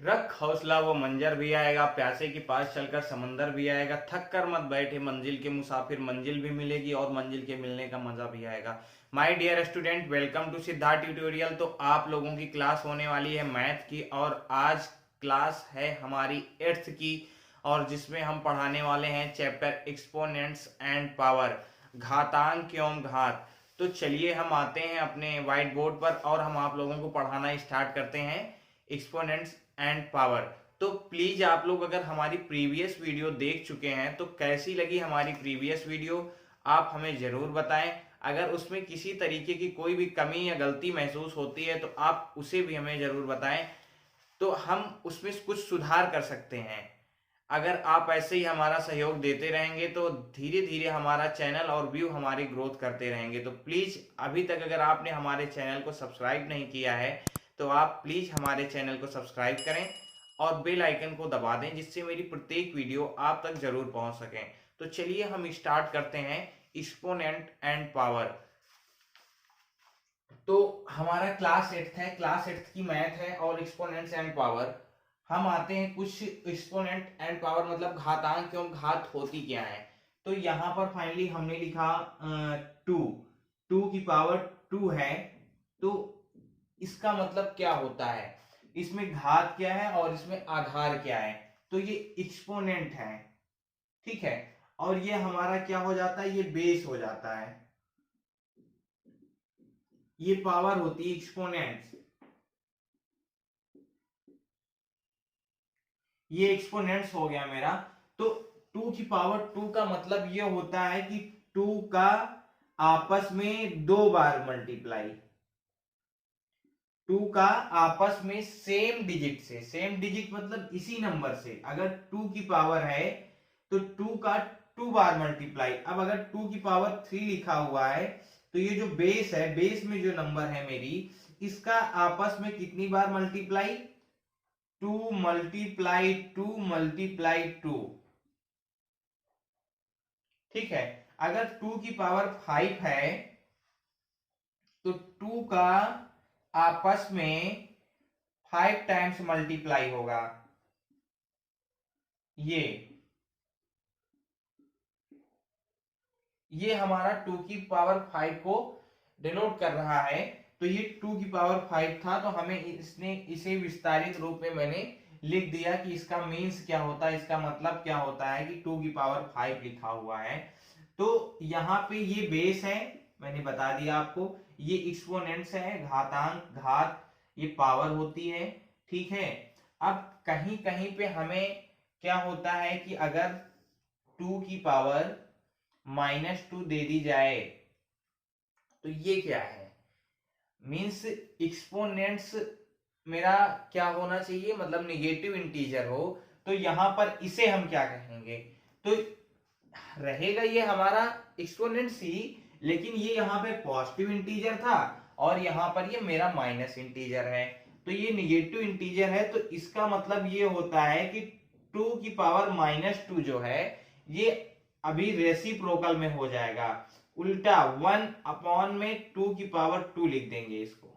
रख हौसला वो मंजर भी आएगा, प्यासे के पास चलकर समंदर भी आएगा, थक कर मत बैठे मंजिल के मुसाफिर, मंजिल भी मिलेगी और मंजिल के मिलने का मजा भी आएगा। My dear student, welcome to Siddharth tutorial. तो आप लोगों की क्लास होने वाली है मैथ की, और आज क्लास है हमारी 8th की, और जिसमें हम पढ़ाने वाले हैं चैप्टर एक्सपोनेंट्स एंड पावर, घातांक एवं घात। तो चलिए हम आते हैं अपने व्हाइट बोर्ड पर और हम आप लोगों को पढ़ाना स्टार्ट करते हैं एक्सपोनेंट्स एंड पावर। तो प्लीज आप लोग अगर हमारी प्रीवियस वीडियो देख चुके हैं तो कैसी लगी हमारी प्रीवियस वीडियो आप हमें जरूर बताएं। अगर उसमें किसी तरीके की कोई भी कमी या गलती महसूस होती है तो आप उसे भी हमें जरूर बताएं, तो हम उसमें कुछ सुधार कर सकते हैं। अगर आप ऐसे ही हमारा सहयोग देते रहेंगे तो धीरे धीरे हमारा चैनल और व्यू हमारी ग्रोथ करते रहेंगे। तो प्लीज अभी तक अगर आपने हमारे चैनल को सब्सक्राइब नहीं किया है तो आप प्लीज हमारे चैनल को सब्सक्राइब करें और बेल आइकन को दबा दें, जिससे मेरी प्रत्येक वीडियो आप तक जरूर पहुंच सके। तो चलिए हम स्टार्ट करते हैं एक्सपोनेंट एंड पावर। तो हमारा क्लास 8th है, क्लास 8th की मैथ है और एक्सपोनेंट्स एंड पावर। हम आते हैं कुछ एक्सपोनेंट एंड पावर मतलब घातांक एवं घात होती क्या है। तो यहाँ पर फाइनली हमने लिखा 2, 2 की पावर 2 है। तो इसका मतलब क्या होता है, इसमें घात क्या है और इसमें आधार क्या है। तो ये एक्सपोनेंट है, ठीक है, और ये हमारा क्या हो जाता है, ये बेस हो जाता है। ये पावर होती है एक्सपोनेंट्स, ये एक्सपोनेंट्स हो गया मेरा। तो 2 की पावर 2 का मतलब ये होता है कि 2 का आपस में 2 बार मल्टीप्लाई, 2 का आपस में सेम डिजिट से, सेम डिजिट मतलब इसी नंबर से अगर 2 की पावर है तो 2 का 2 बार मल्टीप्लाई। अब अगर 2 की पावर 3 लिखा हुआ है तो ये जो बेस है, बेस में जो नंबर है मेरी, इसका आपस में कितनी बार मल्टीप्लाई, 2 मल्टीप्लाई 2 मल्टीप्लाई 2, ठीक है। अगर 2 की पावर 5 है तो 2 का आपस में 5 टाइम्स मल्टीप्लाई होगा, ये हमारा 2 की पावर 5 को डिनोट कर रहा है। तो ये 2 की पावर 5 था, तो हमें इसने इसे विस्तारित रूप में मैंने लिख दिया कि इसका मीन्स क्या होता है, इसका मतलब क्या होता है कि 2 की पावर 5 लिखा हुआ है। तो यहाँ पे ये बेस है, मैंने बता दिया आपको, ये एक्सपोनेंट्स है, घातांक घात, ये पावर होती है, ठीक है। अब कहीं कहीं पे हमें क्या होता है कि अगर 2 की पावर -2 दे दी जाए तो ये क्या है, मीन्स एक्सपोनेंट्स मेरा क्या होना चाहिए, मतलब निगेटिव इंटीजर हो। तो यहां पर इसे हम क्या कहेंगे, तो रहेगा ये हमारा एक्सपोनेंट्स ही, लेकिन ये यहाँ पे पॉजिटिव इंटीजर था और यहाँ पर ये मेरा माइनस इंटीजर है। तो ये निगेटिव इंटीजर है, तो इसका मतलब ये होता है कि 2 की पावर -2 जो है ये अभी रेसिप्रोकल में हो जाएगा, उल्टा 1 अपॉन में 2 की पावर 2 लिख देंगे इसको।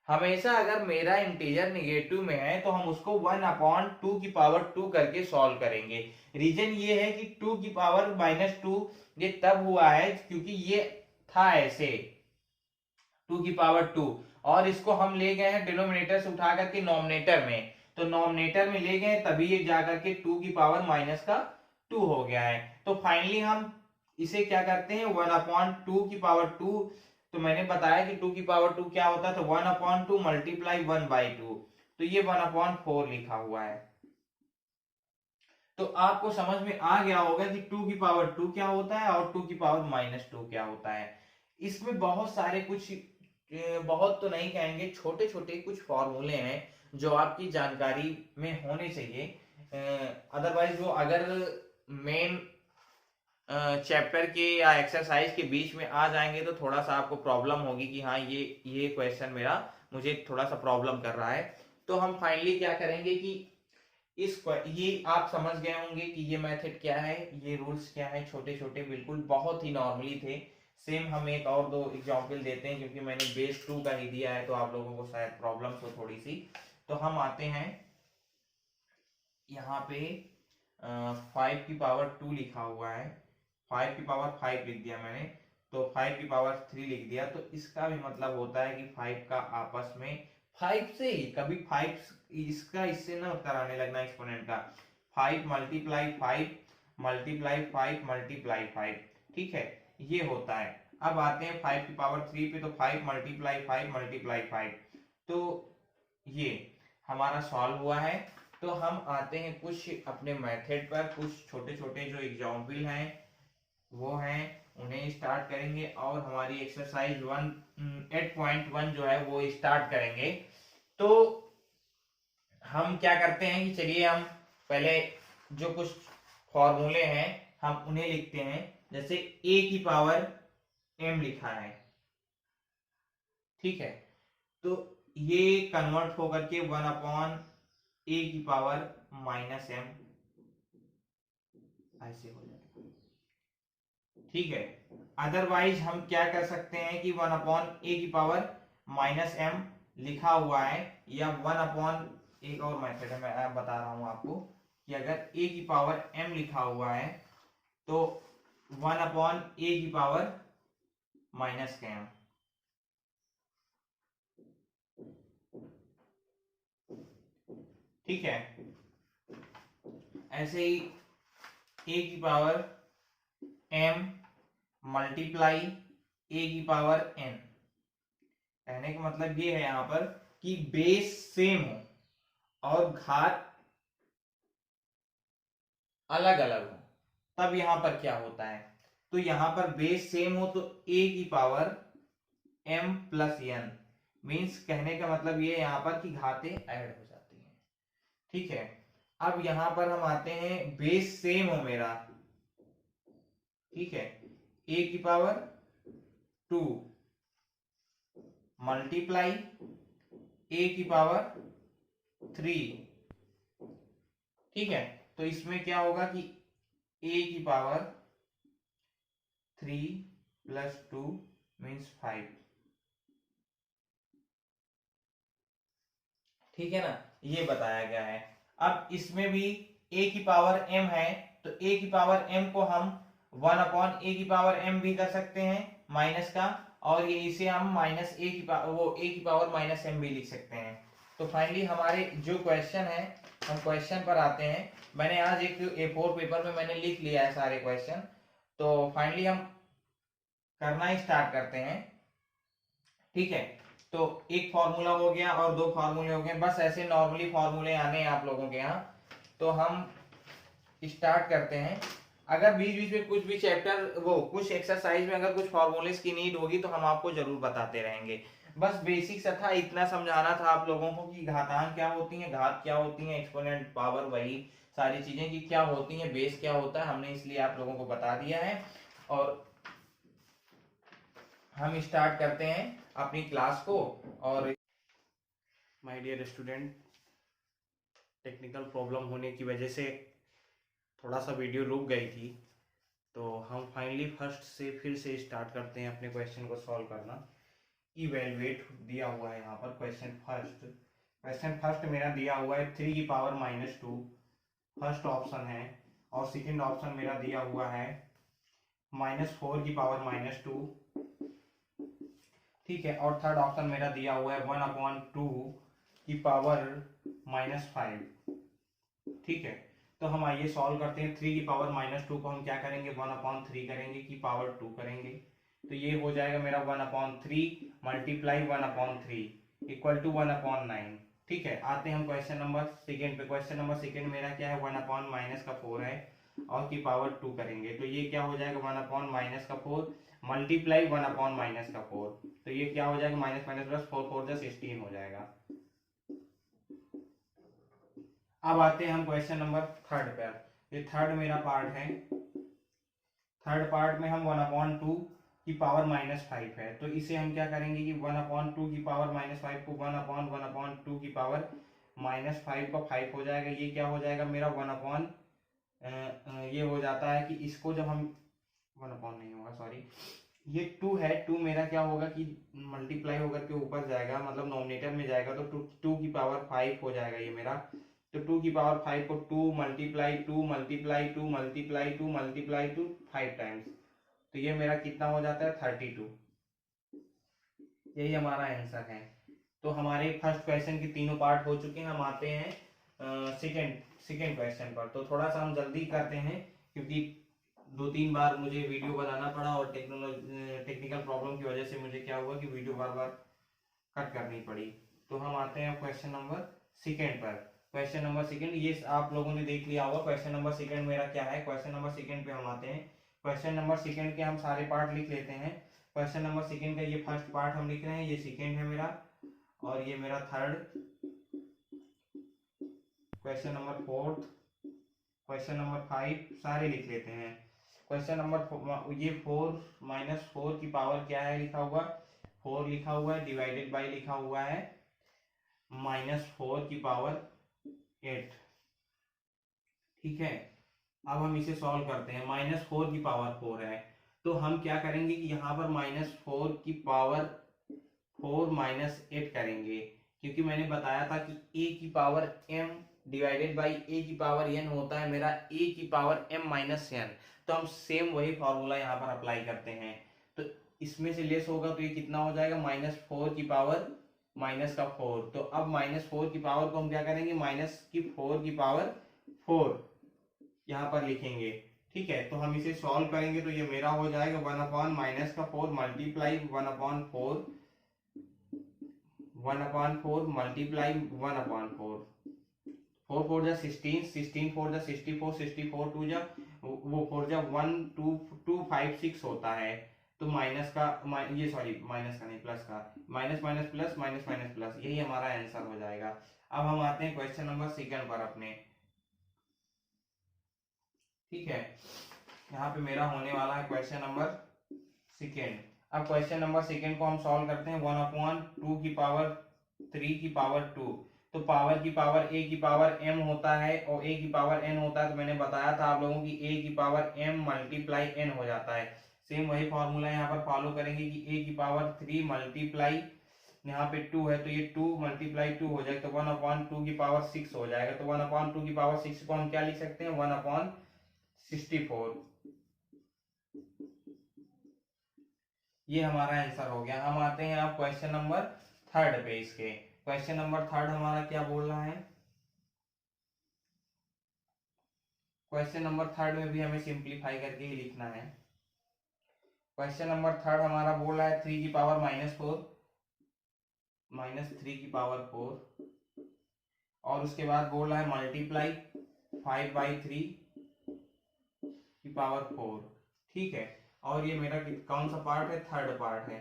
हमेशा अगर मेरा इंटीजर निगेटिव में है तो हम उसको 1 अपॉन 2 की पावर 2 करके सॉल्व करेंगे। रीजन ये है कि 2 की पावर -2 ये तब हुआ है क्योंकि ये था ऐसे 2 की पावर 2, और इसको हम ले गए हैं डिनोमिनेटर से उठा करके नॉमिनेटर में, तो नॉमिनेटर में ले गए तभी ये जाकर के 2 की पावर -2 हो गया है। तो फाइनली हम इसे क्या करते हैं, 1 अपॉन 2 की पावर 2, तो मैंने बताया कि 2 की पावर 2 क्या होता है, तो 1 अपॉन 2 मल्टीप्लाई 1/2, तो ये 1 अपॉन 4 लिखा हुआ है। तो आपको समझ में आ गया होगा कि 2 की पावर 2 क्या होता है और 2 की पावर -2 क्या होता है। इसमें बहुत सारे कुछ बहुत तो नहीं कहेंगे, छोटे छोटे कुछ फॉर्मूले हैं जो आपकी जानकारी में होने चाहिए। अदरवाइज वो अगर मेन चैप्टर के या एक्सरसाइज के बीच में आ जाएंगे तो थोड़ा सा आपको प्रॉब्लम होगी कि हाँ ये क्वेश्चन मेरा मुझे थोड़ा सा प्रॉब्लम कर रहा है। तो हम फाइनली क्या करेंगे कि ये आप समझ गए होंगे कि ये मेथड क्या है, ये रूल्स क्या है, छोटे छोटे बिल्कुल बहुत ही नॉर्मली थे। सेम हम एक और दो एग्जाम्पल देते हैं क्योंकि मैंने बेस 2 का ही दिया है तो आप लोगों को शायद प्रॉब्लम हो थोड़ी सी। तो हम आते हैं यहाँ पे 5 की पावर 2 लिखा हुआ है, 5 की पावर 5 लिख दिया मैंने, तो 5 की पावर 3 लिख दिया। तो इसका भी मतलब होता है कि 5 का आपस में 5 से ही कभी 5 इसका इससे ना कराने लगना एक्सपोनेंट का, 5 × 5 × 5 × 5, ठीक है, ये होता है। अब आते हैं 5 की पावर 3 पे, तो 5 × 5 × 5, तो ये हमारा सॉल्व हुआ है। तो हम आते हैं कुछ अपने मेथड पर, कुछ छोटे छोटे जो एग्जाम्पल हैं वो हैं उन्हें स्टार्ट करेंगे, और हमारी एक्सरसाइज 8.1 जो है वो स्टार्ट करेंगे। तो हम क्या करते हैं कि चलिए हम पहले जो कुछ फॉर्मूले हैं हम उन्हें लिखते हैं। जैसे a⁻m लिखा है, ठीक है, तो ये कन्वर्ट होकर के 1/a⁻m ऐसे हो जाएगा, ठीक है। अदरवाइज हम क्या कर सकते हैं कि 1/a⁻m लिखा हुआ है, या एक और मेथड है, मैं बता रहा हूं आपको कि अगर a⁻m लिखा हुआ है तो 1/a⁻m, ठीक है। ऐसे ही a⁻m मल्टीप्लाई a⁻n, कहने का मतलब ये है यहाँ पर कि बेस सेम हो और घात अलग अलग हो, तब यहां पर क्या होता है, तो यहां पर बेस सेम हो तो a⁻m + n, मीन्स कहने का मतलब ये यहाँ पर कि घातें ऐड हो जाती हैं, ठीक है। अब यहां पर हम आते हैं बेस सेम हो मेरा, ठीक है, a⁻2 मल्टीप्लाई a⁻3, ठीक है। तो इसमें क्या होगा कि a⁻3 + 2 मीन्स 5, ठीक है ना, ये बताया गया है। अब इसमें भी a⁻m है, तो a⁻m को हम 1/a⁻m भी कर सकते हैं माइनस का, और ये इसे हम a⁻m भी लिख सकते हैं। तो फाइनली हमारे जो क्वेश्चन है, हम क्वेश्चन पर आते हैं। मैंने आज एक A4 पेपर में मैंने लिख लिया है सारे क्वेश्चन, तो फाइनली हम करना स्टार्ट करते हैं, ठीक है। तो एक फॉर्मूला हो गया और दो फार्मूले हो गए, बस ऐसे नॉर्मली फॉर्मूले आने हैं आप लोगों के यहाँ। तो हम स्टार्ट करते हैं। अगर बीच बीच में कुछ भी चैप्टर कुछ एक्सरसाइज में अगर कुछ फॉर्मूलेस की नीड होगी तो हम आपको जरूर बताते रहेंगे। बस बेसिक सा था, इतना समझाना था आप लोगों को कि घातांक क्या होती है, घात क्या होती है, एक्सपोनेंट, पावर, वही सारी चीजें कि क्या होती हैं, बेस क्या होता है, हमने इसलिए आप लोगों को बता दिया है। और हम स्टार्ट करते हैं अपनी क्लास को। और my dear student, technical problem होने की वजह से थोड़ा सा वीडियो रुक गई थी, तो हम फाइनली फर्स्ट से फिर से स्टार्ट करते हैं अपने क्वेश्चन को सॉल्व करना। इवेलुएट दिया हुआ है यहाँ पर क्वेश्चन फर्स्ट मेरा दिया हुआ है 3⁻², फर्स्ट ऑप्शन है, और सेकंड ऑप्शन मेरा दिया हुआ है -4⁻², ठीक है, और थर्ड ऑप्शन मेरा दिया हुआ है 1/2⁻⁵, ठीक है। तो हम आइए सॉल्व करते हैं। 3⁻² को हम क्या करेंगे, 1/3 करेंगे, की पावर 2 करेंगे, तो ये हो जाएगा मेरा 1/3 मल्टीप्लाई 1/3 इक्वल टू 1/9, ठीक है। आते हैं हम क्वेश्चन नंबर सेकेंड पे। क्वेश्चन नंबर सेकेंड मेरा क्या है, 1/-4 है और की पावर 2 करेंगे, तो ये क्या हो जाएगा 1/-4 मल्टीप्लाई 1/-4, तो ये क्या हो जाएगा माइनस माइनस प्लस 4 4 16 हो जाएगा। अब आते हैं हम क्वेश्चन नंबर थर्ड पर। ये थर्ड मेरा पार्ट है। थर्ड पार्ट में हम 1/2 की पावर -5 है, तो इसे हम क्या करेंगे कि 1/2 की पावर -5 को 1/1/2 की पावर -5 का 5 हो जाएगा। ये क्या हो जाएगा मेरा 1/, ये हो जाता है कि इसको जब हम 1/ नहीं होगा, सॉरी, ये 2 है, 2 मेरा क्या होगा कि मल्टीप्लाई होकर के ऊपर जाएगा, मतलब नॉमिनेटर में जाएगा, तो 2 की पावर 5 हो जाएगा ये मेरा। तो 2 की पावर 5 को 2 multiply 2 multiply 2 multiply 2 multiply 2 5 times, तो ये मेरा कितना हो जाता है 32। यही हमारा आंसर है। तो हमारे फर्स्ट क्वेश्चन के तीनों पार्ट हो चुके हैं। हम आते हैं सेकेंड क्वेश्चन पर। तो थोड़ा सा हम जल्दी करते हैं क्योंकि 2-3 बार मुझे वीडियो बनाना पड़ा और टेक्निकल प्रॉब्लम की वजह से मुझे क्या हुआ कि वीडियो बार बार कट करनी पड़ी। तो हम आते हैं क्वेश्चन नंबर सेकेंड पर। क्वेश्चन नंबर सेकेंड ये आप लोगों ने देख लिया होगा। क्वेश्चन नंबर सेकेंड मेरा क्या है, क्वेश्चन नंबर सेकेंड पे हम आते हैं। क्वेश्चन नंबर सेकेंड के हम सारे पार्ट लिख लेते हैं। क्वेश्चन नंबर सेकेंड का ये फर्स्ट पार्ट हम लिख रहे हैं, ये सेकेंड है मेरा, और ये मेरा third, question number fourth, question number 5 सारे लिख लेते हैं। क्वेश्चन नंबर ये 4 माइनस 4 की पावर क्या है लिखा हुआ, 4 लिखा हुआ है, डिवाइडेड बाई लिखा हुआ है -4 की पावर 8। ठीक है, अब हम इसे सॉल्व करते हैं। -4 की पावर 4 है, तो हम क्या करेंगे कि यहाँ पर -4 की पावर 4 -8 करेंगे, क्योंकि मैंने बताया था कि a की power m divided by a की पावर n होता है मेरा a की पावर m माइनस n। तो हम सेम वही फॉर्मूला यहाँ पर अप्लाई करते हैं। तो इसमें से लेस होगा तो ये कितना हो जाएगा, -4 की पावर माइनस का 4। तो अब -4 की पावर को हम क्या करेंगे, -4 की पावर 4 यहाँ पर लिखेंगे। ठीक है, तो हम इसे सॉल्व करेंगे तो ये मेरा हो जाएगा 1/-4 मल्टीप्लाई 1/4 1/4 मल्टीप्लाई 1/4, 4 4 जा 16, 16 4 जा 64, 64 2 जा वो 4 जा 1 2 2 5 6 होता है। तो माइनस का ये सॉरी माइनस का नहीं प्लस का, minus minus plus minus minus plus, यही हमारा आंसर हो जाएगा। अब हम आते हैं क्वेश्चन नंबर सेकंड पर अपने। ठीक है, यहाँ पे मेरा होने वाला है क्वेश्चन नंबर सेकेंड। अब क्वेश्चन नंबर सेकेंड को हम सॉल्व करते हैं। 1/2 की पावर 3 की पावर 2, तो पावर की पावर a की पावर m होता है और a की पावर n होता है। तो मैंने बताया था आप लोगों की a की पावर m मल्टीप्लाई n हो जाता है। सेम वही फॉर्मूला यहाँ पर फॉलो करेंगे कि a की पावर 3 मल्टीप्लाई यहाँ पे 2 है तो ये 2 मल्टीप्लाई 2 हो जाएगा, तो 1/2 की पावर 6 हो जाएगा। तो 1/2 की पावर 6 को हम क्या लिख सकते हैं, 1/64। ये हमारा आंसर हो गया। हम आते हैं अब क्वेश्चन नंबर थर्ड पे। इसके क्वेश्चन नंबर थर्ड हमारा क्या बोल रहा है, क्वेश्चन नंबर थर्ड में भी हमें सिंप्लीफाई करके ही लिखना है। क्वेश्चन नंबर थर्ड हमारा बोल रहा है 3 की पावर -4 -3 की पावर 4, और उसके बाद बोल रहा है मल्टीप्लाई 5/3 की पावर 4। ठीक है, और ये मेरा कौन सा पार्ट है, थर्ड पार्ट है।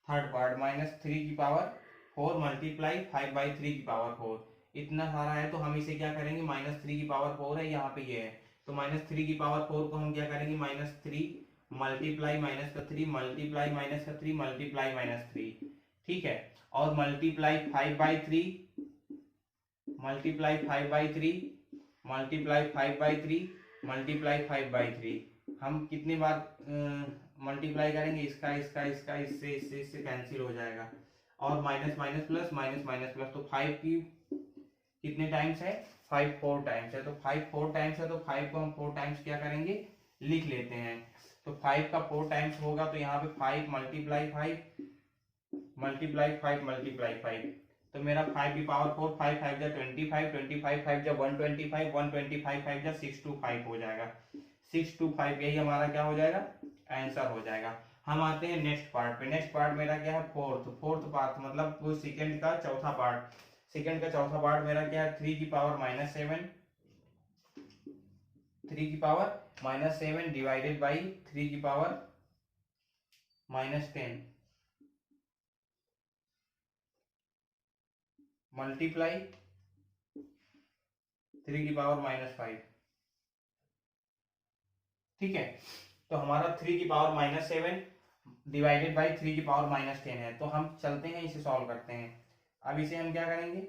थर्ड पार्ट -3 की पावर 4 मल्टीप्लाई 5/3 की पावर 4, इतना सारा है। तो हम इसे क्या करेंगे, -3 की पावर 4 है यहाँ पे ये है, तो -3 की पावर 4 को हम क्या करेंगे, -3 मल्टीप्लाई -3 मल्टीप्लाई -3 मल्टीप्लाई -3। ठीक है, और मल्टीप्लाई 5/3 मल्टीप्लाई 5/3 मल्टीप्लाई 5/3 मल्टीप्लाई 5/3। हम कितनी बार मल्टीप्लाई करेंगे, इसका इसका इसका इससे इससे इससे कैंसिल हो जाएगा, और minus minus plus minus minus plus. तो 5 की कितने टाइम्स है, 5 4 टाइम्स है। तो 5 4 टाइम्स है, तो 5 को हम 4 टाइम्स क्या करेंगे, लिख लेते हैं। तो 5 का 4 टाइम्स होगा, तो यहाँ पे 5 मल्टीप्लाई 5 मल्टीप्लाई 5 मल्टीप्लाई 5, तो मेरा 5 की पावर 4, 5 5 जा 25, 25 5 जा 125, 125 5 जा 625 हो जाएगा, 625। यही हमारा क्या हो जाएगा, आंसर हो जाएगा। हम आते हैं नेक्स्ट पार्ट पे। नेक्स्ट पार्ट मेरा क्या है, फोर्थ पार्ट, मतलब वो सेकंड का चौथा पार्ट। सेकंड का चौथा पार्ट मेरा क्या है, 3 की पावर -7 3 की पावर -7 डिवाइडेड बाई 3 की पावर -10 मल्टीप्लाई 3 की पावर -5। ठीक है, तो हमारा 3 की पावर -7 डिवाइडेड बाई 3 की पावर -10 है। तो हम चलते हैं, इसे सॉल्व करते हैं। अब इसे हम क्या करेंगे,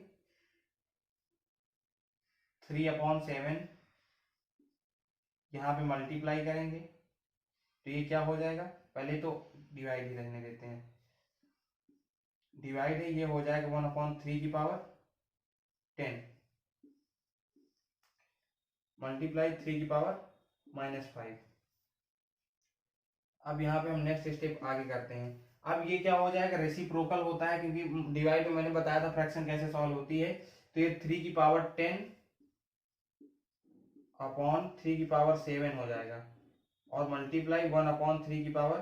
3/7 यहाँ पे मल्टीप्लाई करेंगे, तो ये क्या हो जाएगा, पहले तो डिवाइड ही रहने देते हैं, डिवाइड है, ये हो जाएगा 1/3 की पावर 10। मल्टीप्लाई 3 की पावर -5। अब यहाँ पे हम नेक्स्ट स्टेप आगे करते हैं। अब ये क्या हो जाएगा, रेसिप्रोकल होता है, क्योंकि डिवाइड में मैंने बताया था फ्रैक्शन कैसे सॉल्व होती है। तो ये 3 की पावर 10 अपॉन 3 की पावर 7 हो जाएगा, और मल्टीप्लाई 1 अपॉन 3 की पावर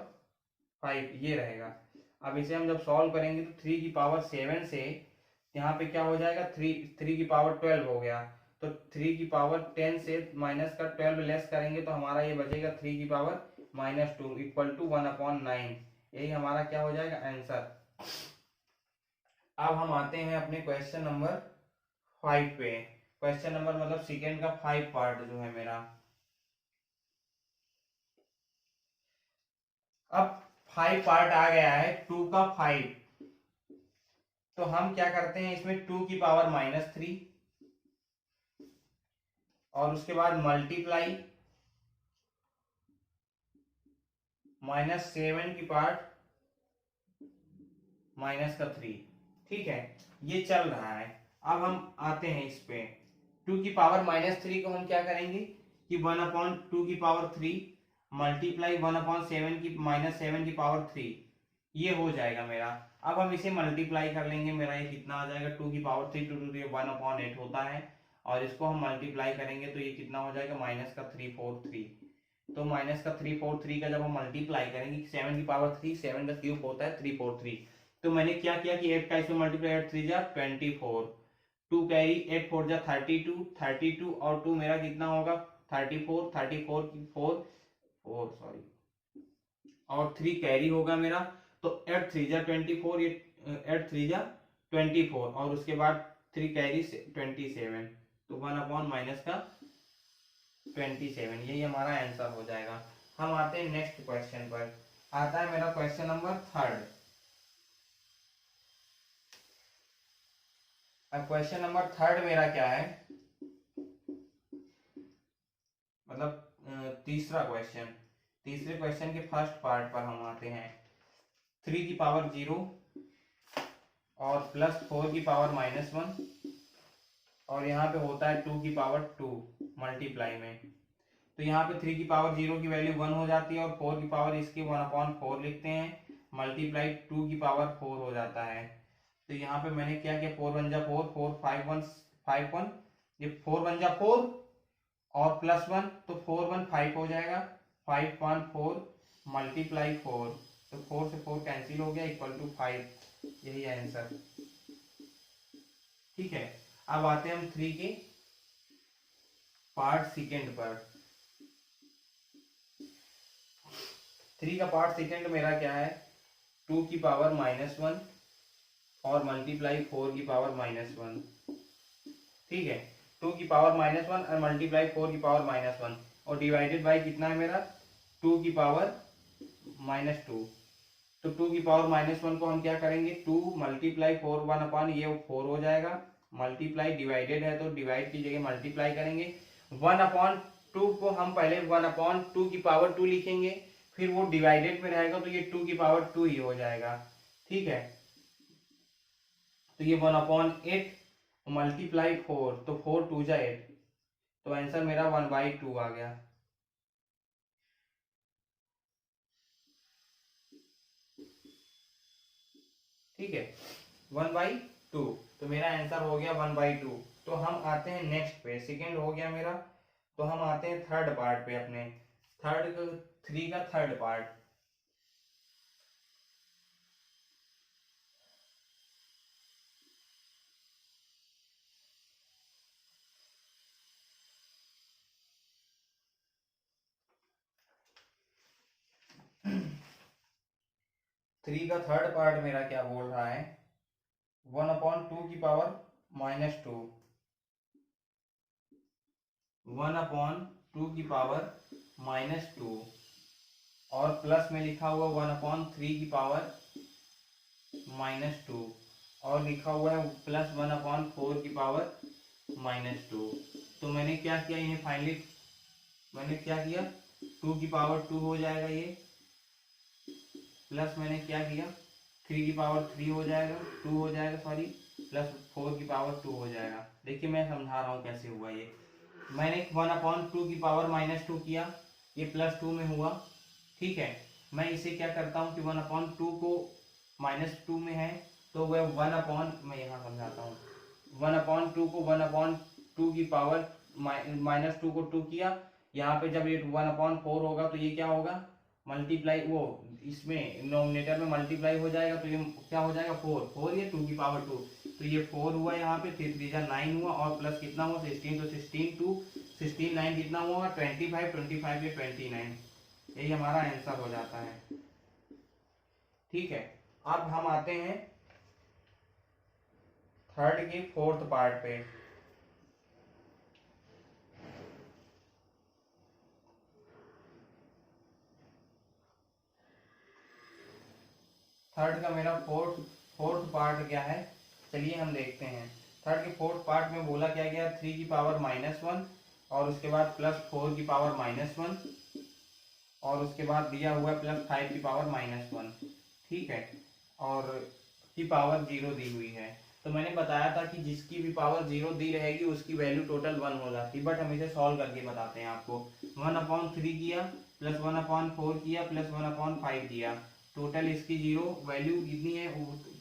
5 ये रहेगा। अब इसे हम जब सॉल्व करेंगे तो 3 की पावर 7 से यहाँ पे क्या हो जाएगा, 3 की पावर 12 हो गया। तो 3 की पावर 10 से माइनस का 12 लेस करेंगे तो हमारा ये बचेगा 3 की पावर -2 इक्वल टू 1/9। यही हमारा क्या हो जाएगा, आंसर। अब हम आते हैं अपने क्वेश्चन नंबर 5 पे। क्वेश्चन नंबर मतलब सेकेंड का 5 पार्ट जो है मेरा। अब 5 पार्ट आ गया है 2 का 5। तो हम क्या करते हैं, इसमें 2 की पावर -3 और उसके बाद मल्टीप्लाई -7 की पार्ट -3। ठीक है, ये चल रहा है। अब हम आते हैं इस पे, 2 की पावर -3 को हम क्या करेंगे कि 1/2 की पावर 3 मल्टीप्लाई 1/7 की -7 की पावर 3, ये हो जाएगा मेरा। अब हम इसे मल्टीप्लाई कर लेंगे, मेरा ये कितना आ जाएगा, 2 की पावर 3 टू 1/8 होता है, और इसको हम मल्टीप्लाई करेंगे तो ये कितना हो जाएगा, -343। तो -343 का जब हम मल्टीप्लाई करेंगे, 7 की पावर 3, 7 का क्यूब होता है 343। तो मैंने क्या किया कि 8 का इसमें मल्टीप्लाई, 8 3 जा 24, 2 कैरी, 8 4 जा 32, 32 और 2 मेरा कितना होगा 34, 34 की 4 सॉरी, और 3 कैरी होगा मेरा। तो 8 3 जा 24, ये 8 3 जा 24 और उसके बाद 3 कैरी 27, तो 1 माइनस का 27, यही हमारा आंसर हो जाएगा। हम आते हैं नेक्स्ट क्वेश्चन पर। आता है मेरा क्वेश्चन नंबर 3। अब क्वेश्चन नंबर 3 मेरा क्या है, मतलब तीसरा क्वेश्चन। तीसरे क्वेश्चन के फर्स्ट पार्ट पर हम आते हैं। 3 की पावर 0 और +4 की पावर -1, और यहाँ पे होता है 2 की पावर 2 मल्टीप्लाई में। तो यहाँ पे 3 की पावर 0 की वैल्यू 1 हो जाती है, और 4 की पावर इसके 1/4 लिखते हैं, मल्टीप्लाई 2 की पावर 4 हो जाता है। तो यहाँ पे मैंने क्या किया, 4 1 जा 4, 4 5 1 5 1, ये 4 1 जा 4 और +1, तो 4 1 5 हो जाएगा, 5 1 4 मल्टीप्लाई 4, तो 4 से 4 कैंसिल हो गया इक्वल टू 5, यही आंसर। ठीक है, अब आते हैं हम 3 के पार्ट सेकेंड पर। 3 का पार्ट सेकेंड मेरा क्या है, 2 की पावर -1 और मल्टीप्लाई 4 की पावर -1। ठीक है, 2 की पावर -1 और मल्टीप्लाई 4 की पावर -1, और डिवाइडेड बाई कितना है मेरा, 2 की पावर -2। तो 2 की पावर -1 को हम क्या करेंगे, 2 मल्टीप्लाई 4 1/, ये 4 हो जाएगा, मल्टीप्लाई डिवाइडेड है तो डिवाइड की जगह मल्टीप्लाई करेंगे। 1/2 को हम पहले 1/2 की पावर 2 लिखेंगे, फिर वो डिवाइडेड में रहेगा तो ये 2 की पावर 2 ही हो जाएगा। ठीक है, तो ये 1/8 मल्टीप्लाई 4, तो 4 2 जा 8, तो आंसर मेरा 1/2 आ गया। ठीक है, 1/2, तो मेरा आंसर हो गया 1/2। तो हम आते हैं नेक्स्ट पे, सेकेंड हो गया मेरा। तो हम आते हैं थर्ड पार्ट पे अपने, 3 का थर्ड पार्ट। थ्री का थर्ड पार्ट मेरा क्या बोल रहा है, 1/2 की पावर -2, 1/2 की पावर -2, और प्लस में लिखा हुआ 1/3 की पावर -2, और लिखा हुआ है +1/4 की पावर -2। तो मैंने क्या किया, इन्हें फाइनली मैंने क्या किया, 2 की पावर 2 हो जाएगा ये, प्लस मैंने क्या किया, 3 की पावर 3 हो जाएगा, 2 हो जाएगा सॉरी, +4 की पावर 2 हो जाएगा। देखिए मैं समझा रहा हूँ कैसे हुआ ये। मैंने 1/2 की पावर -2 किया, ये +2 में हुआ। ठीक है, मैं इसे क्या करता हूँ कि 1/2 को -2 में है तो वह मैं यहाँ समझाता हूँ, 1/2 को 1/2 की पावर -2 को 2 किया, यहाँ पे जब ये 1/4 होगा तो ये क्या होगा, मल्टीप्लाई वो इसमें नोमिनेटर में मल्टीप्लाई हो जाएगा तो ये क्या हो जाएगा 4 ये 2 की पावर 2, तो ये 4 हुआ, यहाँ पे 3 3 9 हुआ और प्लस कितना हुआ 16, तो 16 2 16 9 कितना हुआ 25, 25 ये 29, यही हमारा आंसर हो जाता है। ठीक है, अब हम आते हैं थर्ड के फोर्थ पार्ट पे। थर्ड का मेरा फोर्थ पार्ट क्या है, चलिए हम देखते हैं। थर्ड के फोर्थ पार्ट में बोला क्या गया, 3 की पावर -1 और उसके बाद +4 की पावर -1 और उसके बाद दिया हुआ है +5 की पावर -1। ठीक है, और की पावर 0 दी हुई है। तो मैंने बताया था कि जिसकी भी पावर 0 दी रहेगी उसकी वैल्यू टोटल 1 हो जाती है, बट हम इसे सॉल्व करके बताते हैं आपको। 1/3 किया, +1/4 किया, +1/5 किया, टोटल इसकी 0 वैल्यू कितनी है,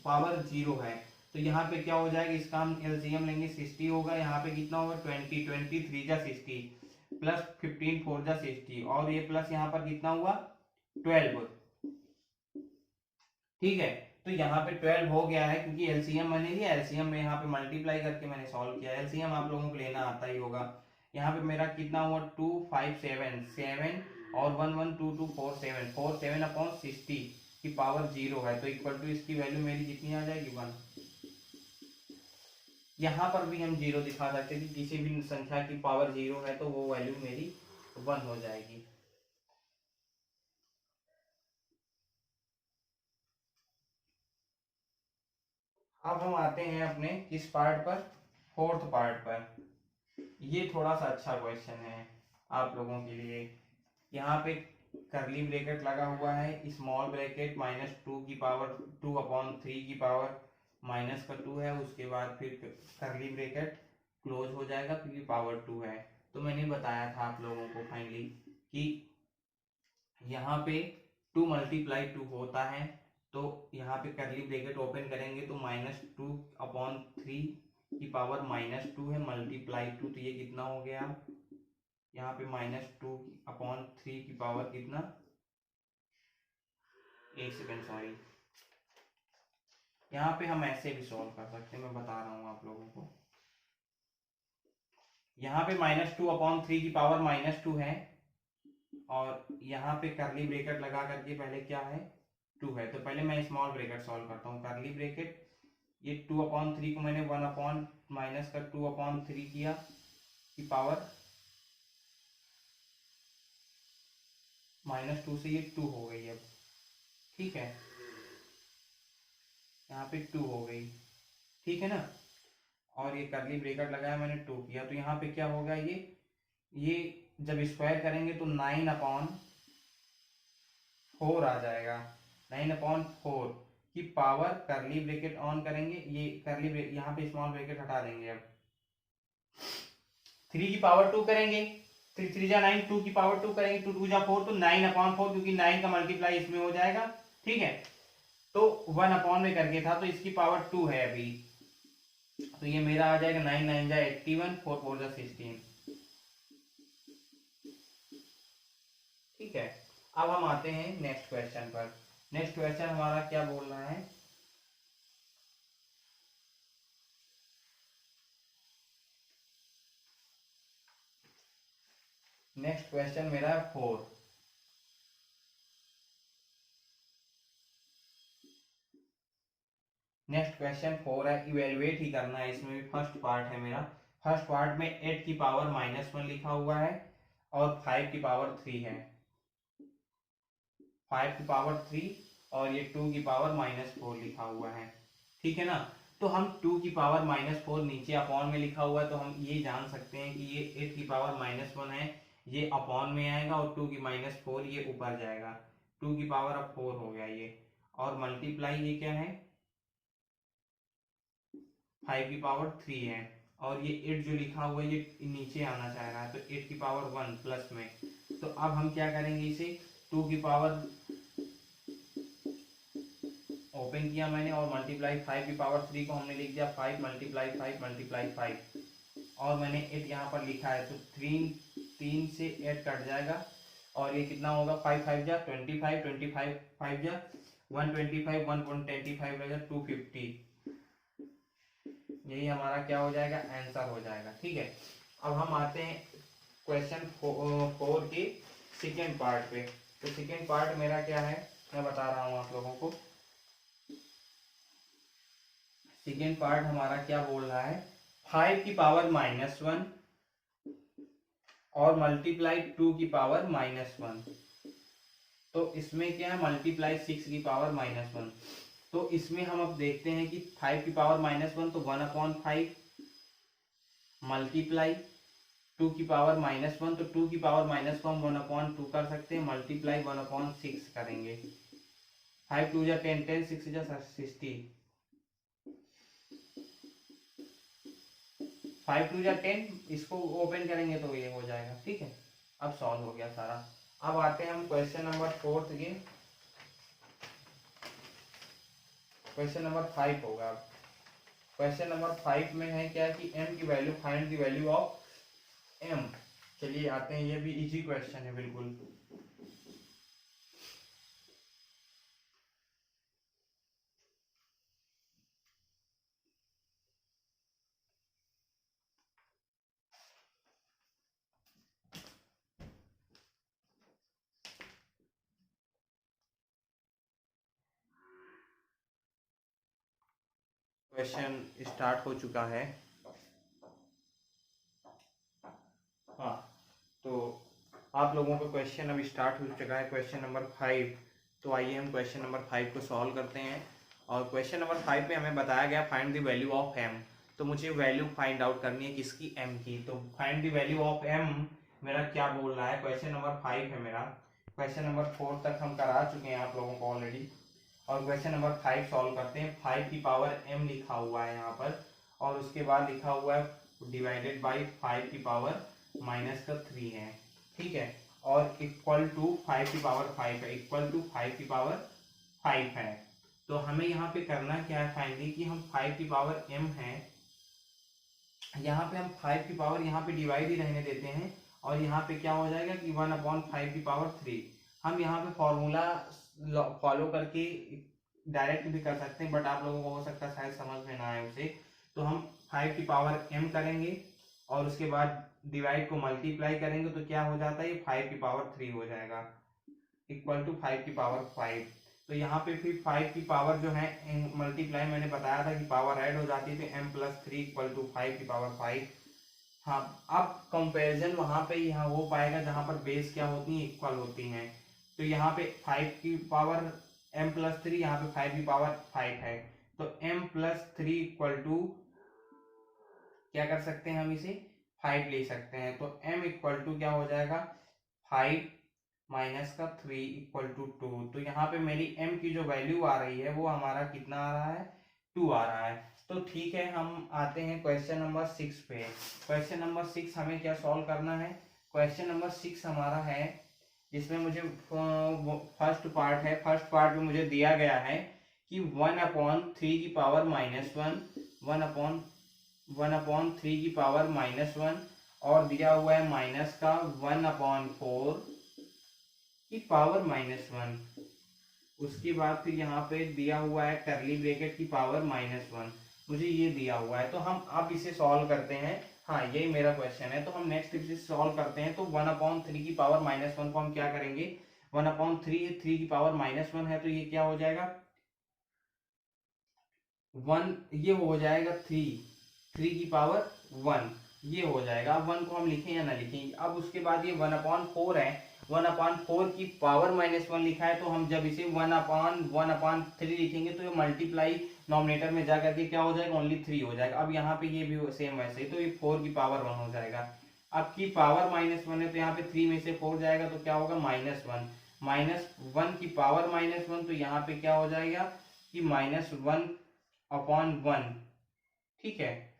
पावर 0 है। तो यहाँ पे क्या हो जाएगा, इसका हम एलसीएम लेंगे, 60 होगा, यहाँ पे कितना होगा 20, 20 3 जा 60 प्लस 15 4 जा 60 और ये प्लस यहाँ पर कितना हुआ 12। ठीक है, तो यहाँ पे 12 हो गया है क्योंकि एलसीएम मैंने लिया, एलसीएम में यहाँ पे मल्टीप्लाई करके मैंने सॉल्व किया, एलसीएम आप लोगों को लेना आता ही होगा। यहाँ पे मेरा कितना हुआ 2 5 7 7 और 1 1 2 2 4 7 4 7/60 की पावर 0 है, तो इक्वल टू इसकी वैल्यू मेरी कितनी आ जाएगी 1। यहाँ पर भी हम 0 दिखा सकते हैं कि किसी भी संख्या की पावर 0 है तो वो वैल्यू मेरी 1 हो जाएगी। अब हम आते हैं अपने किस पार्ट पर, फोर्थ पार्ट पर। ये थोड़ा सा अच्छा क्वेश्चन है आप लोगों के लिए। यहाँ पे करली ब्रैकेट लगा हुआ है, स्मॉल ब्रैकेट -2 की पावर 2/3 की पावर -2 है, उसके बाद फिर करली ब्रैकेट क्लोज हो जाएगा क्योंकि पावर 2 है। तो मैंने बताया था आप लोगों को फाइनली कि यहाँ पे 2 × 2 होता है, तो यहाँ पे करली ब्रैकेट ओपन करेंगे तो -2/3 की पावर -2 है मल्टीप्लाई 2, तो ये कितना हो गया, यहाँ पे -2/3 की पावर कितना, एक सेकेंड सॉरी, यहाँ पे हम ऐसे भी सॉल्व कर सकते हैं, मैं बता रहा हूँ आप लोगों को। यहाँ पे -2/3 की पावर -2 है और यहाँ पे करली ब्रैकेट लगा करके पहले क्या है 2 है, तो पहले मैं स्मॉल ब्रैकेट सॉल्व करता हूँ, करली ब्रैकेट ये 2/3 को मैंने 1/-2/3 किया की पावर -2 से ये 2 हो गई अब। ठीक है, यहाँ पे 2 हो गई, ठीक है ना, और ये करली ब्रैकेट लगाया मैंने 2 किया, तो यहाँ पे क्या होगा, ये जब स्क्वायर करेंगे तो 9/4 आ जाएगा, 9/4 की पावर, करली ब्रैकेट ऑन करेंगे, ये करली ब्रैकेट यहाँ पे स्मॉल ब्रैकेट हटा देंगे, अब 3 की पावर 2 करेंगे, 3 3 जा 9, 2 की पावर 2 करेंगे, 2 2 जा 4, तो 9/4 क्योंकि 9 का मल्टीप्लाई इसमें हो जाएगा। ठीक है, तो 1 में करके था तो इसकी पावर 2 है अभी, तो ये मेरा आ जाएगा 9 9 जा 81, 4 4 जा 16। ठीक है, अब हम आते हैं नेक्स्ट क्वेश्चन पर। नेक्स्ट क्वेश्चन हमारा क्या बोल रहा है, नेक्स्ट क्वेश्चन मेरा है 4। नेक्स्ट क्वेश्चन 4 है, इवेलुएट ही करना है, इसमें भी फर्स्ट पार्ट है मेरा। फर्स्ट पार्ट में 8 की पावर -1 लिखा हुआ है और 5 की पावर 3 है, 5 की पावर 3 और ये 2 की पावर -4 लिखा हुआ है। ठीक है ना, तो हम 2 की पावर -4 नीचे अपॉन में लिखा हुआ है, तो हम ये जान सकते हैं कि ये 8 की पावर -1 है, ये अपॉन में आएगा और 2 की -4 ये ऊपर जाएगा, 2 की पावर अब 4 हो गया ये, और मल्टीप्लाई ये क्या है 5 की पावर 3 है और ये 8 जो लिखा हुआ है ये नीचे आना चाह रहा है, तो 8 की पावर 1 प्लस में। तो अब हम क्या करेंगे, इसे 2 की पावर ओपन किया मैंने और मल्टीप्लाई 5 की पावर 3 को हमने लिख दिया 5 मल्टीप्लाई 5 मल्टीप्लाई 5, और मैंने 8 यहाँ पर लिखा है, तो 3 से 8 कट जाएगा और ये कितना होगा, 5 5 जा 25, 25 5 जा 125, 125 रहेगा 250। यही हमारा क्या हो जाएगा, आंसर हो जाएगा। ठीक है, अब हम आते हैं क्वेश्चन 4 के सेकेंड पार्ट पे। तो सेकेंड पार्ट मेरा क्या है, मैं बता रहा हूँ आप लोगों को। सेकेंड पार्ट हमारा क्या बोल रहा है, 5 की पावर -1 और मल्टीप्लाई 2 की पावर -1। तो इसमें क्या है, मल्टीप्लाई 6 की पावर -1। तो इसमें हम अब देखते हैं कि 5 की पावर -1 तो 1/5 मल्टीप्लाई 2 की पावर -1, तो 2 की पावर -1 हम 1/2 कर सकते हैं, मल्टीप्लाई 1/6 करेंगे। 5 2 जा 10, 10 6 जा 60, 5 2 जा 10, इसको ओपन करेंगे तो ये हो जाएगा। ठीक है, अब सॉल्व हो गया सारा। अब आते हैं हम क्वेश्चन नंबर 4 के, क्वेश्चन नंबर 5 होगा। अब क्वेश्चन नंबर 5 में है क्या कि m की value, find the value of m। चलिए आते हैं, ये भी इजी क्वेश्चन है बिल्कुल। क्वेश्चन स्टार्ट हो चुका है। हाँ, तो आप लोगों का क्वेश्चन अभी स्टार्ट हो चुका है, क्वेश्चन नंबर 5। तो आइए हम क्वेश्चन नंबर 5 को सॉल्व करते हैं। और क्वेश्चन नंबर 5 में हमें बताया गया find the value of m। तो मुझे वैल्यू फाइंड आउट करनी है किसकी, m की। तो find the value of m मेरा क्या बोल रहा है, क्वेश्चन नंबर 5 है मेरा। क्वेश्चन नंबर 4 तक हम करा चुके हैं आप लोगों को ऑलरेडी, और क्वेश्चन नंबर 5 सॉल्व करते हैं। 5 की पावर m लिखा हुआ है यहाँ पर, और उसके बाद लिखा हुआ है डिवाइडेड बाई 5 की पावर -3 है। ठीक है, और इक्वल टू 5 की पावर 5 है, इक्वल टू 5 की पावर 5 है। तो हमें यहाँ पे करना क्या है फाइनली, कि हम 5 की पावर m है, यहाँ पे हम 5 की पावर यहाँ पे डिवाइड ही रहने देते हैं, और यहाँ पे क्या हो जाएगा कि 1/5 की पावर 3। हम यहाँ पे फॉर्मूला फॉलो करके डायरेक्ट भी कर सकते हैं, बट आप लोगों को हो सकता है शायद समझ में ना आए उसे। तो हम 5 की पावर m करेंगे और उसके बाद डिवाइड को मल्टीप्लाई करेंगे, तो क्या हो जाता है, ये 5 की पावर 3 हो जाएगा, इक्वल टू 5 की पावर 5। तो यहाँ पे फिर 5 की पावर जो है मल्टीप्लाई, मैंने बताया था कि पावर ऐड हो जाती है, तो m+3 इक्वल टू 5 की पावर 5। हाँ, अब कंपैरिजन वहां पे यहाँ हो पाएगा जहां पर बेस क्या होती है, इक्वल होती हैं। तो यहाँ पे 5 की पावर m+3, यहाँ पे 5 की पावर 5 है, तो m+3 इक्वल टू क्या कर सकते हैं, हम इसे 5 ले सकते हैं। तो m इक्वल टू क्या हो जाएगा, 5 -3 इक्वल टू 2। तो यहाँ पे मेरी m की जो वैल्यू आ रही है वो हमारा कितना आ रहा है, 2 आ रहा है। तो ठीक है, हम आते हैं क्वेश्चन नंबर 6 पे। क्वेश्चन नंबर 6 हमें क्या सॉल्व करना है, क्वेश्चन नंबर 6 हमारा है, जिसमें मुझे फर्स्ट पार्ट है। फर्स्ट पार्ट में मुझे दिया गया है कि 1/3 की पावर -1, 1/3 की पावर -1, और दिया हुआ है माइनस का 1/4 की पावर -1। उसके बाद फिर यहाँ पे दिया हुआ है करली ब्रैकेट की पावर -1, मुझे ये दिया हुआ है। तो हम अब इसे सॉल्व करते हैं। हाँ, यही मेरा क्वेश्चन है, तो हम नेक्स्ट इसे सॉल्व करते हैं। तो 1/3 की पावर -1 को हम क्या करेंगे, 1/3 3 की पावर -1 है, तो ये क्या हो जाएगा, 1, ये हो जाएगा 3 की पावर 1, ये हो जाएगा। अब 1 को हम लिखें या ना लिखें। अब उसके बाद ये 1/4 है, 1/4 की पावर -1 लिखा है, तो हम जब इसे 1/1/3 लिखेंगे तो ये मल्टीप्लाई नॉमिनेटर में जाकर के क्या हो जाएगा, ओनली 3 हो जाएगा। अब यहाँ पे ये भी सेम वैसे ही, तो ये 4 की पावर 1 हो जाएगा। अब की पावर -1 है, तो यहाँ पे 3 में से 4 जाएगा, तो क्या होगा, -1 की पावर -1, तो यहाँ पे क्या हो जाएगा कि -1/1, ठीक है,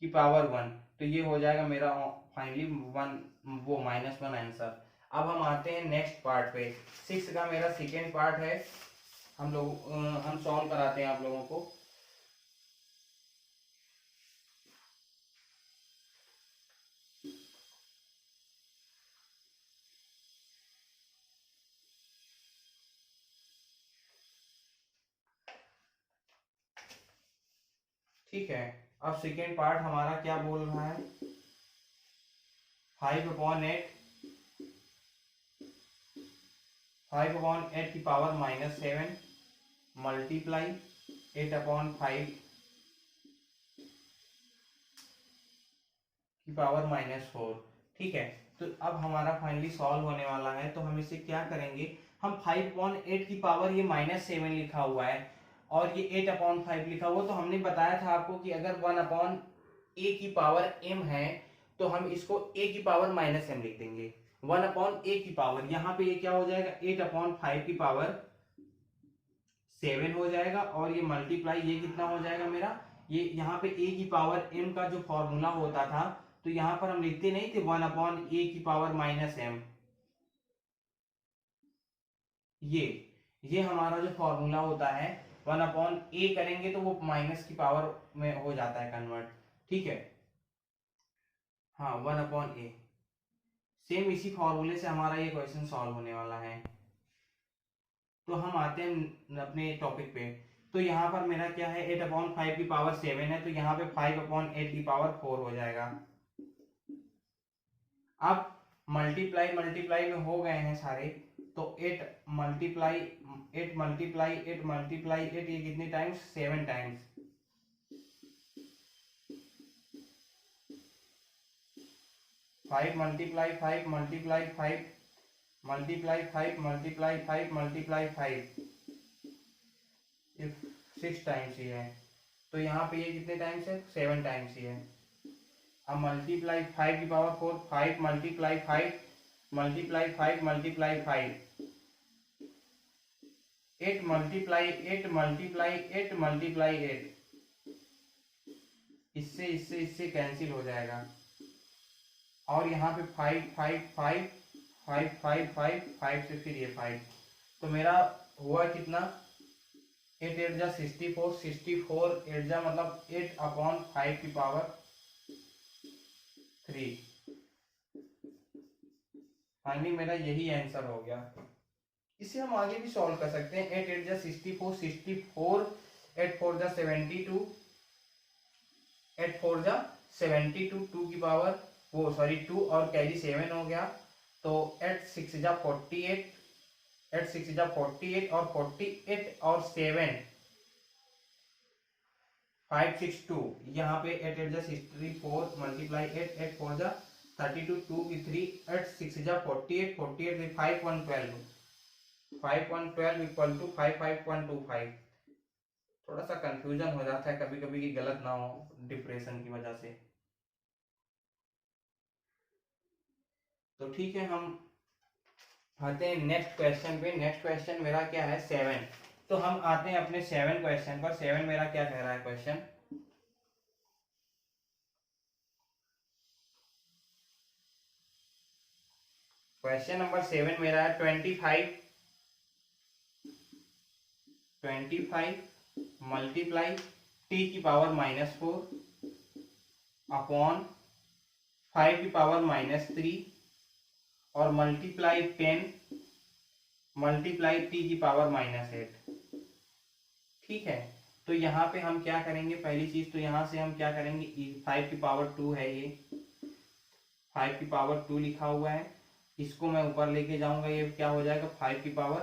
की पावर 1, तो ये हो जाएगा मेरा फाइनली 1, वो -1 आंसर। अब हम आते हैं नेक्स्ट पार्ट पे। 6 का मेरा सेकेंड पार्ट है, हम सॉल्व कराते हैं आप लोगों को। ठीक है, अब सेकेंड पार्ट हमारा क्या बोल रहा है, 5/8, 5/8 की पावर -7 मल्टीप्लाई 8/5 की पावर -4। ठीक है, तो अब हमारा फाइनली सॉल्व होने वाला है। तो हम इसे क्या करेंगे, हम 5/8 की पावर, ये -7 लिखा हुआ है और ये 8/5 लिखा हुआ, तो हमने बताया था आपको कि अगर 1/a की पावर m है तो हम इसको a की पावर -m लिख देंगे। 1/a की पावर, यहाँ पे ये क्या हो जाएगा, 8/5 की पावर 7 हो जाएगा, और ये मल्टीप्लाई ये कितना हो जाएगा मेरा, ये यहाँ पे a की पावर m का जो फॉर्मूला होता था, तो यहाँ पर हम लिखते नहीं थे 1/a की पावर -m, ये हमारा जो फॉर्मूला होता है 1/a करेंगे तो वो माइनस की पावर में हो जाता है कन्वर्ट। ठीक है, हाँ 1/a, सेम इसी फॉर्मूले से हमारा ये क्वेश्चन सॉल्व होने वाला है। तो हम आते हैं अपने टॉपिक पे। तो यहाँ पर मेरा क्या है, 8/5 की पावर 7 है, तो यहाँ पे 5/8 की पावर 4 हो जाएगा। अब मल्टीप्लाई मल्टीप्लाई में हो गए हैं सारे, तो 8 मल्टीप्लाई 8 मल्टीप्लाई 8 मल्टीप्लाई 8, ये कितने times, 7 times. 5 multiply 5 multiply 5 multiply 5 multiply 5 multiply 5, 6 times ही है, तो यहाँ पे ये कितने टाइम्स है, 7 टाइम्स ही है। अब मल्टीप्लाई 5 की power 4, 5 multiply 5 multiply 5 multiply 5, 8 multiply 8 multiply 8 multiply 8, इससे इससे इससे कैंसिल हो जाएगा, और यहाँ पे 5 5 5 5 5 5 5 से फिर ये 5, तो मेरा हुआ कितना, 8 8 जा 64, 64 8 जा मतलब 8/5 की पावर 3। फाइनली मेरा यही आंसर हो गया। इसे हम आगे भी सॉल्व कर सकते हैं, 8 8 जा 64, 64 8 4 जा 72, 8 4 जा 72, 2 की पावर वो सॉरी 2 और कैरी 7 हो गया, तो 8 6 जा 48, 8 6 जा 48 और 48 और 7 5 6 2, यहाँ पे 8 8 जा 64 मल्टीप्लाई 8 8 4 जा 32, 2 की 3, 8 6 जा 48, 48 से 5 1 12, 5 1 12 इक्वल टू 5 5 1 2 5। थोड़ा सा कंफ्यूजन हो जाता है कभी कभी कि गलत ना हो डिप्रेशन की वजह से। तो ठीक है, हम आते हैं नेक्स्ट क्वेश्चन पे। नेक्स्ट क्वेश्चन मेरा क्या है, 7। तो हम आते हैं अपने 7 क्वेश्चन पर। 7 मेरा क्या कह रहा है क्वेश्चन, क्वेश्चन नंबर 7 मेरा है 25 मल्टीप्लाई टी की पावर -4 अपॉन 5 की पावर -3 और मल्टीप्लाई 10 मल्टीप्लाई टी की पावर -8। ठीक है, तो यहाँ पे हम क्या करेंगे, पहली चीज तो यहाँ से हम क्या करेंगे, 5 की पावर 2 है, ये 5 की पावर 2 लिखा हुआ है, इसको मैं ऊपर लेके जाऊंगा, ये क्या हो जाएगा, 5 की पावर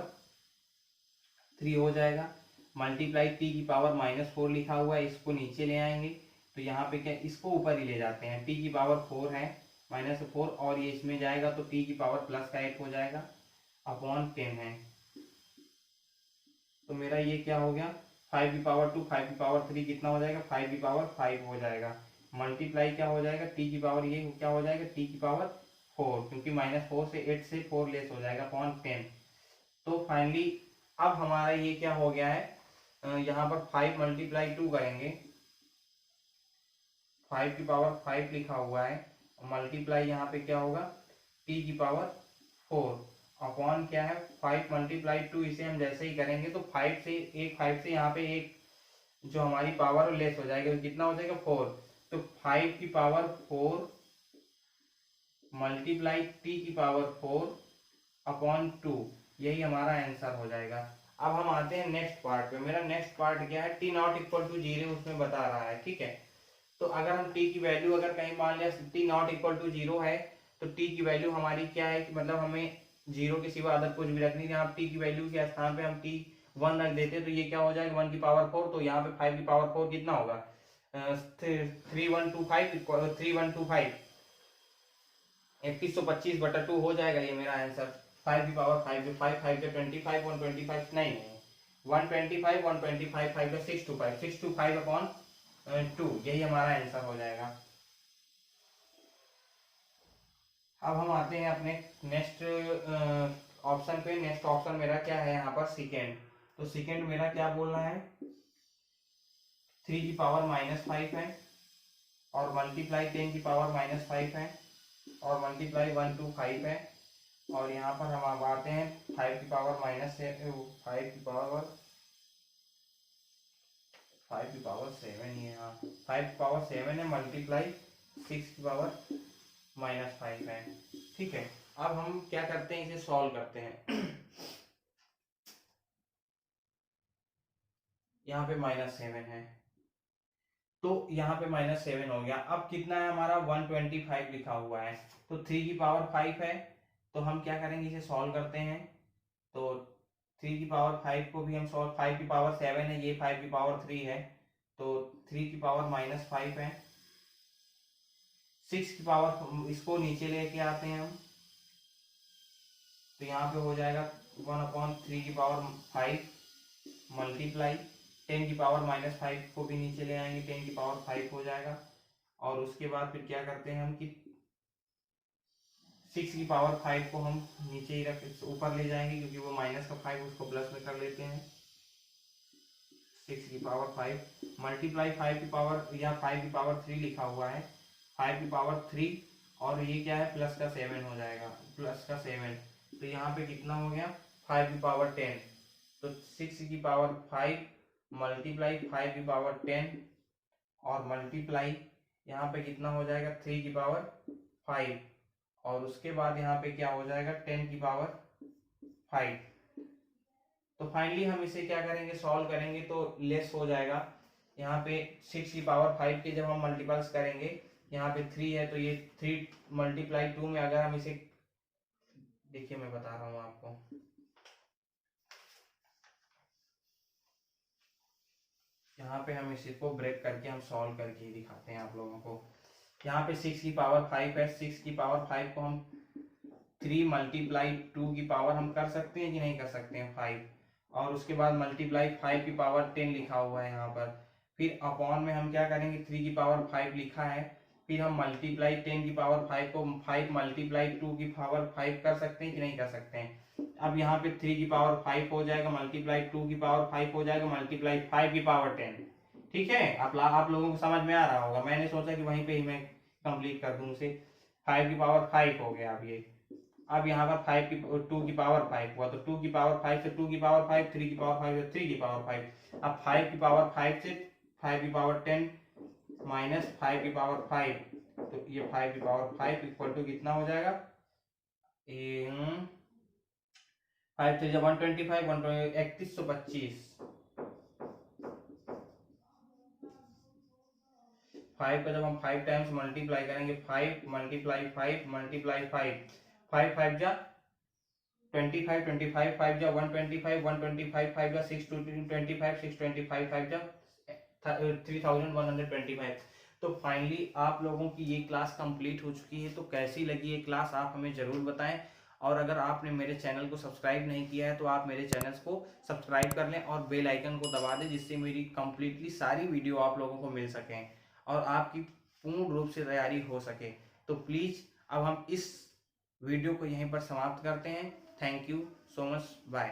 3 हो जाएगा। मल्टीप्लाई टी की पावर -4 लिखा हुआ है, इसको नीचे ले आएंगे, तो यहाँ पे क्या, इसको ऊपर ही ले जाते हैं, टी की पावर 4 है -4, और ये इसमें जाएगा तो टी की पावर +8 हो जाएगा अपॉन 10 है। तो मेरा ये क्या हो गया, 5 की पावर 2 5 की पावर 3 कितना हो जाएगा, 5 की पावर 5 हो जाएगा। मल्टीप्लाई क्या हो जाएगा, टी की पावर ये क्या हो जाएगा, टी की पावर 4, क्योंकि -4 से 8 से 4 लेस हो जाएगा अपॉन 10। तो फाइनली अब हमारा ये क्या हो गया है, यहाँ पर 5 मल्टीप्लाई 2 करेंगे, 5 की पावर 5 लिखा हुआ है, मल्टीप्लाई यहाँ पे क्या होगा t की पावर 4 अपॉन क्या है 5 मल्टीप्लाई 2। इसे हम जैसे ही करेंगे तो 5 से यहाँ पे एक जो हमारी पावर लेस हो जाएगी, तो कितना हो जाएगा 4। तो 5 की पावर 4 मल्टीप्लाई t की पावर 4 अपॉन 2, यही हमारा आंसर हो जाएगा। अब हम आते हैं नेक्स्ट पार्ट पे। मेरा नेक्स्ट पार्ट क्या है, t नॉट इक्वल टू 0 उसमें बता रहा है, ठीक है। तो अगर हम t की वैल्यू अगर कहीं मान लिया t नॉट इक्वल टू 0 है, तो t की वैल्यू हमारी क्या है कि मतलब हमें 0 के सिवा अदर कुछ भी रखनी है। आप t की वैल्यू के स्थान पे हम t 1 रख देते तो ये क्या हो जाएगा 1 की पावर 4। तो यहाँ पे 5 की पावर 4 कितना होगा 3125 3125 3125 बटा 2 हो जाएगा ये मेरा आंसर। 5 की पावर 5 5 5 के 25 125 नहीं 125 125 5 का 625 625 अपॉन 2, यही हमारा आंसर हो जाएगा। अब हम आते हैं अपने नेक्स्ट ऑप्शन पे। नेक्स्ट ऑप्शन मेरा क्या है यहाँ पर सेकेंड। तो सेकेंड मेरा क्या बोल रहा है 3 की पावर -5 है और मल्टीप्लाई 10 की पावर -5 है और मल्टीप्लाई 1 2 5 है। और यहाँ पर हम अब आते हैं 5 की पावर -7 ही है, हाँ 5 की पावर 7 है मल्टीप्लाई 6 की पावर -5 है, ठीक है। अब हम क्या करते हैं, इसे सॉल्व करते हैं। यहाँ पे -7 है तो यहाँ पे -7 हो गया। अब कितना है हमारा 125 लिखा हुआ है, तो 3 की पावर 5 है। तो हम क्या करेंगे, इसे सॉल्व करते हैं। तो 3 की पावर 5 को भी हम सॉल्व, 5 की पावर 7 है, ये 5 की पावर 3 है, तो 3 की पावर -5 है। 6 की पावर इसको नीचे लेके आते हैं हम, तो यहाँ पे हो जाएगा 1/3 की पावर 5 मल्टीप्लाई 10 की पावर -5 को भी नीचे ले आएंगे, 10 की पावर 5 हो जाएगा। और उसके बाद फिर क्या करते हैं हम कि 6 की पावर 5 को हम नीचे ही रख ऊपर ले जाएंगे, क्योंकि वो माइनस का 5 उसको प्लस में कर लेते हैं। 6 की पावर 5 मल्टीप्लाई 5 की पावर, या 5 की पावर 3 लिखा हुआ है, 5 की पावर 3 और ये क्या है प्लस का 7 हो जाएगा, प्लस का 7। तो यहाँ पे कितना हो गया 5 की पावर 10। तो 6 की पावर 5 मल्टीप्लाई 5 की पावर 10 और मल्टीप्लाई यहाँ पे कितना हो जाएगा 3 की पावर 5 और उसके बाद यहाँ पे क्या हो जाएगा 10 की पावर 5। तो फाइनली हम इसे क्या करेंगे, सॉल्व करेंगे तो लेस हो जाएगा। यहाँ पे 6 की पावर 5 के जब हम मल्टीपल्स करेंगे, यहाँ पे 3 है तो ये 3 मल्टीप्लाई 2 में अगर हम इसे, देखिए मैं बता रहा हूँ आपको, यहाँ पे हम इसी को ब्रेक करके हम सॉल्व करके दिखाते हैं आप लोगों को। यहाँ पे 6 की पावर 5 है, 6 की पावर 5 को हम 3 मल्टीप्लाई 2 की पावर हम कर सकते हैं कि नहीं कर सकते हैं 5, और उसके बाद मल्टीप्लाई 5 की पावर 10 लिखा हुआ है यहाँ पर। फिर अपॉन में हम क्या करेंगे 3 की पावर 5 लिखा है, फिर हम मल्टीप्लाई 10 की पावर 5 को 5 मल्टीप्लाई 2 की पावर 5 कर सकते हैं कि नहीं कर सकते हैं। अब यहाँ पे 3 की पावर 5 हो जाएगा मल्टीप्लाई 2 की पावर 5 हो जाएगा मल्टीप्लाई 5 की पावर 10, ठीक है। आप लोगों को समझ में आ रहा होगा, मैंने सोचा कि वहीं पे ही मैं कंप्लीट कर दूं उसे। 5 की पावर 5 हो गया अब ये। अब यहाँ पर 5 की 2 की पावर 5 हुआ, तो 2 की पावर 5 से 2 की पावर 5, 3 की पावर 5 से 3 की पावर 5। अब 5 की पावर 5 से 5 की पावर 10 माइनस 5 की पावर 5, तो ये 5 की पावर 5 इक्वल टू कितना हो जाएगा 5 3 125 3125। 5 का जब हम 5 टाइम्स मल्टीप्लाई करेंगे, 5 मल्टीप्लाई 5 मल्टीप्लाई 5 5 5 जा 25 25 5 जा 125 125 5 जा 625 625 5 जा 3125। तो फाइनली आप लोगों की ये क्लास कंप्लीट हो चुकी है। तो कैसी लगी ये क्लास आप हमें ज़रूर बताएं, और अगर आपने मेरे चैनल को सब्सक्राइब नहीं किया है तो आप मेरे चैनल को सब्सक्राइब कर लें और बेल आइकन को दबा दें, जिससे मेरी कंप्लीटली सारी वीडियो आप लोगों को मिल सकें और आपकी पूर्ण रूप से तैयारी हो सके। तो प्लीज़ अब हम इस वीडियो को यहीं पर समाप्त करते हैं। Thank you so much, bye.